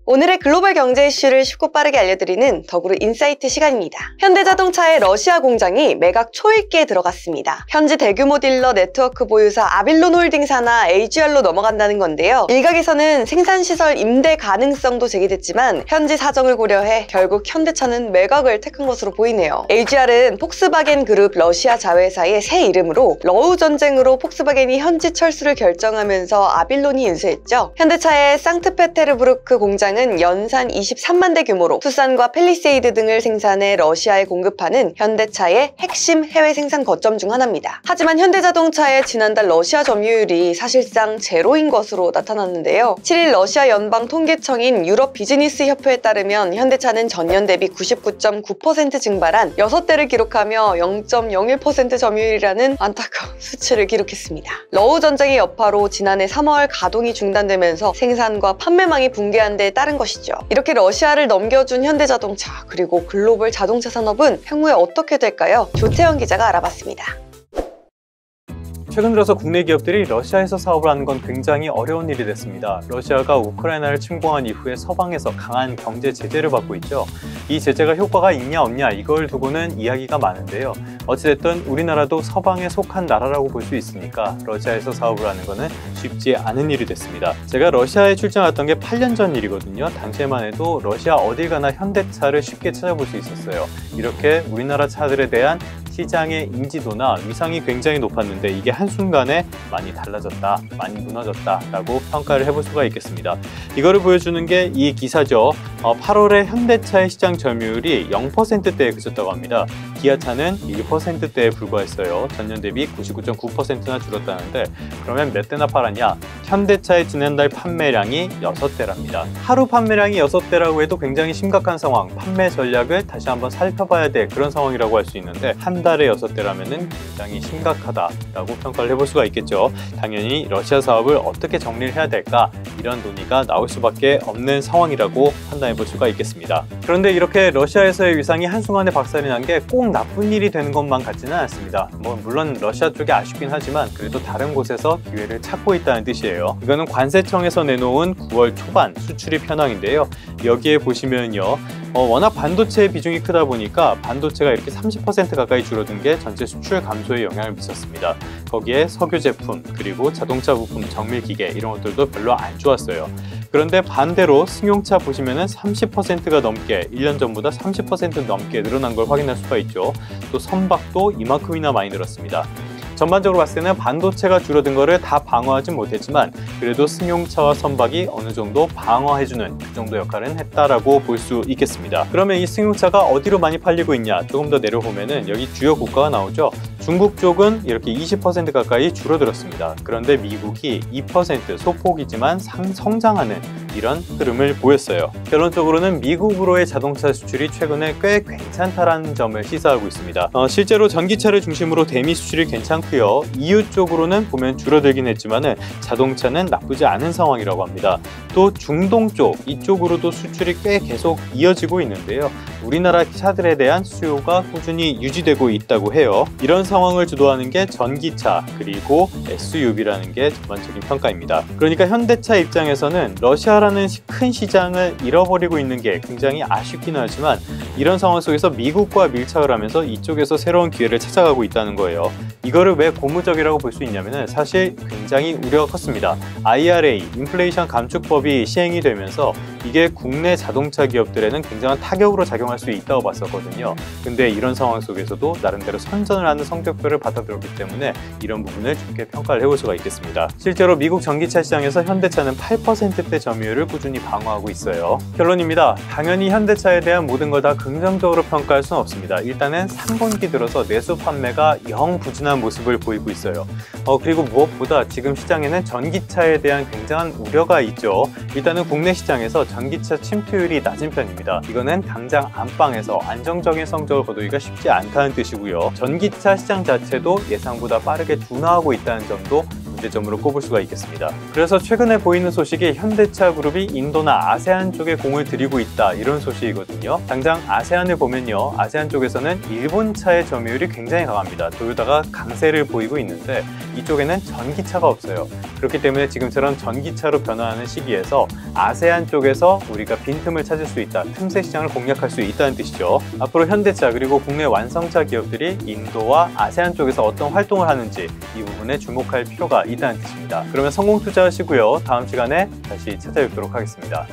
오늘의 글로벌 경제 이슈를 쉽고 빠르게 알려드리는 더구르 인사이트 시간입니다. 현대자동차의 러시아 공장이 매각 초읽기에 들어갔습니다. 현지 대규모 딜러 네트워크 보유사 아빌론홀딩사나 AGR로 넘어간다는 건데요. 일각에서는 생산시설 임대 가능성도 제기됐지만 현지 사정을 고려해 결국 현대차는 매각을 택한 것으로 보이네요. AGR은 폭스바겐 그룹 러시아 자회사의 새 이름으로 러우 전쟁으로 폭스바겐이 현지 철수를 결정하면서 아빌론이 인수했죠. 현대차의 상트페테르부르크 공장은 연산 23만 대 규모로 투싼과 팰리세이드 등을 생산해 러시아에 공급하는 현대차의 핵심 해외 생산 거점 중 하나입니다. 하지만 현대자동차의 지난달 러시아 점유율이 사실상 제로인 것으로 나타났는데요. 7일 러시아 연방 통계청인 유럽 비즈니스 협회에 따르면 현대차는 전년 대비 99.9% 증발한 6대를 기록하며 0.01% 점유율이라는 안타까운 수치를 기록했습니다. 러우 전쟁의 여파로 지난해 3월 가동이 중단되면서 생산과 판매망이 붕괴한 데 따른 것이죠. 이렇게 러시아를 넘겨준 현대자동차 그리고 글로벌 자동차 산업은 향후에 어떻게 될까요? 조태현 기자가 알아봤습니다. 최근 들어서 국내 기업들이 러시아에서 사업을 하는 건 굉장히 어려운 일이 됐습니다. 러시아가 우크라이나를 침공한 이후에 서방에서 강한 경제 제재를 받고 있죠. 이 제재가 효과가 있냐 없냐 이걸 두고는 이야기가 많은데요. 어찌됐든 우리나라도 서방에 속한 나라라고 볼 수 있으니까 러시아에서 사업을 하는 거는 쉽지 않은 일이 됐습니다. 제가 러시아에 출장 왔던 게 8년 전 일이거든요. 당시에만 해도 러시아 어딜 가나 현대차를 쉽게 찾아볼 수 있었어요. 이렇게 우리나라 차들에 대한 시장의 인지도나 위상이 굉장히 높았는데 이게 한순간에 많이 달라졌다, 많이 무너졌다 라고 평가를 해볼 수가 있겠습니다. 이거를 보여주는 게 이 기사죠. 8월에 현대차의 시장 점유율이 0%대에 그쳤다고 합니다. 기아차는 1%대에 불과했어요. 전년 대비 99.9%나 줄었다는데 그러면 몇 대나 팔았냐? 현대차의 지난달 판매량이 6대랍니다. 하루 판매량이 6대라고 해도 굉장히 심각한 상황, 판매 전략을 다시 한번 살펴봐야 될 그런 상황이라고 할 수 있는데 한 달에 6대라면 굉장히 심각하다라고 평가를 해볼 수가 있겠죠. 당연히 러시아 사업을 어떻게 정리를 해야 될까? 이런 논의가 나올 수밖에 없는 상황이라고 판단해 볼 수가 있겠습니다. 그런데 이렇게 러시아에서의 위상이 한순간에 박살이 난 게 꼭 나쁜 일이 되는 것만 같지는 않습니다. 물론 러시아 쪽이 아쉽긴 하지만 그래도 다른 곳에서 기회를 찾고 있다는 뜻이에요. 이거는 관세청에서 내놓은 9월 초반 수출입 현황인데요. 여기에 보시면요. 워낙 반도체의 비중이 크다 보니까 반도체가 이렇게 30% 가까이 줄어든 게 전체 수출 감소에 영향을 미쳤습니다. 거기에 석유 제품, 그리고 자동차 부품, 정밀기계 이런 것들도 별로 안 좋았어요. 그런데 반대로 승용차 보시면은 30%가 넘게 1년 전보다 30% 넘게 늘어난 걸 확인할 수가 있죠. 또 선박도 이만큼이나 많이 늘었습니다. 전반적으로 봤을 때는 반도체가 줄어든 거를 다 방어하진 못했지만 그래도 승용차와 선박이 어느 정도 방어해주는 그 정도 역할은 했다라고 볼 수 있겠습니다. 그러면 이 승용차가 어디로 많이 팔리고 있냐? 조금 더 내려보면은 여기 주요 국가가 나오죠. 중국 쪽은 이렇게 20% 가까이 줄어들었습니다. 그런데 미국이 2% 소폭이지만 성장하는 이런 흐름을 보였어요. 결론적으로는 미국으로의 자동차 수출이 최근에 꽤 괜찮다라는 점을 시사하고 있습니다. 실제로 전기차를 중심으로 대미 수출이 괜찮고요. EU 쪽으로는 보면 줄어들긴 했지만 자동차는 나쁘지 않은 상황이라고 합니다. 또 중동 쪽 이쪽으로도 수출이 꽤 계속 이어지고 있는데요. 우리나라 차들에 대한 수요가 꾸준히 유지되고 있다고 해요. 이런 상황을 주도하는 게 전기차 그리고 SUV라는 게 전반적인 평가입니다. 그러니까 현대차 입장에서는 러시아라는 큰 시장을 잃어버리고 있는 게 굉장히 아쉽긴 하지만 이런 상황 속에서 미국과 밀착을 하면서 이쪽에서 새로운 기회를 찾아가고 있다는 거예요. 이거를 왜 고무적이라고 볼 수 있냐면 사실 굉장히 우려가 컸습니다. IRA, 인플레이션 감축법이 시행이 되면서 이게 국내 자동차 기업들에는 굉장한 타격으로 작용할 수 있다고 봤었거든요. 근데 이런 상황 속에서도 나름대로 선전을 하는 성적표를 받아들였기 때문에 이런 부분을 좋게 평가를 해볼 수가 있겠습니다. 실제로 미국 전기차 시장에서 현대차는 8%대 점유율을 꾸준히 방어하고 있어요. 결론입니다. 당연히 현대차에 대한 모든 걸 다 긍정적으로 평가할 수는 없습니다. 일단은 3분기 들어서 내수 판매가 영 부진한 모습을 보이고 있어요. 그리고 무엇보다 지금 시장에는 전기차에 대한 굉장한 우려가 있죠. 일단은 국내 시장에서 전기차 침투율이 낮은 편입니다. 이거는 당장 안방에서 안정적인 성적을 거두기가 쉽지 않다는 뜻이고요. 전기차 시장 자체도 예상보다 빠르게 둔화하고 있다는 점도 문제점으로 꼽을 수가 있겠습니다. 그래서 최근에 보이는 소식이 현대차 그룹이 인도나 아세안 쪽에 공을 들이고 있다, 이런 소식이거든요. 당장 아세안을 보면요, 아세안 쪽에서는 일본 차의 점유율이 굉장히 강합니다. 도요타가 강세를 보이고 있는데 이쪽에는 전기차가 없어요. 그렇기 때문에 지금처럼 전기차로 변화하는 시기에서 아세안 쪽에서 우리가 빈틈을 찾을 수 있다, 틈새 시장을 공략할 수 있다는 뜻이죠. 앞으로 현대차 그리고 국내 완성차 기업들이 인도와 아세안 쪽에서 어떤 활동을 하는지 이 부분에 주목할 필요가 있다는 뜻입니다. 그러면 성공 투자하시고요. 다음 시간에 다시 찾아뵙도록 하겠습니다.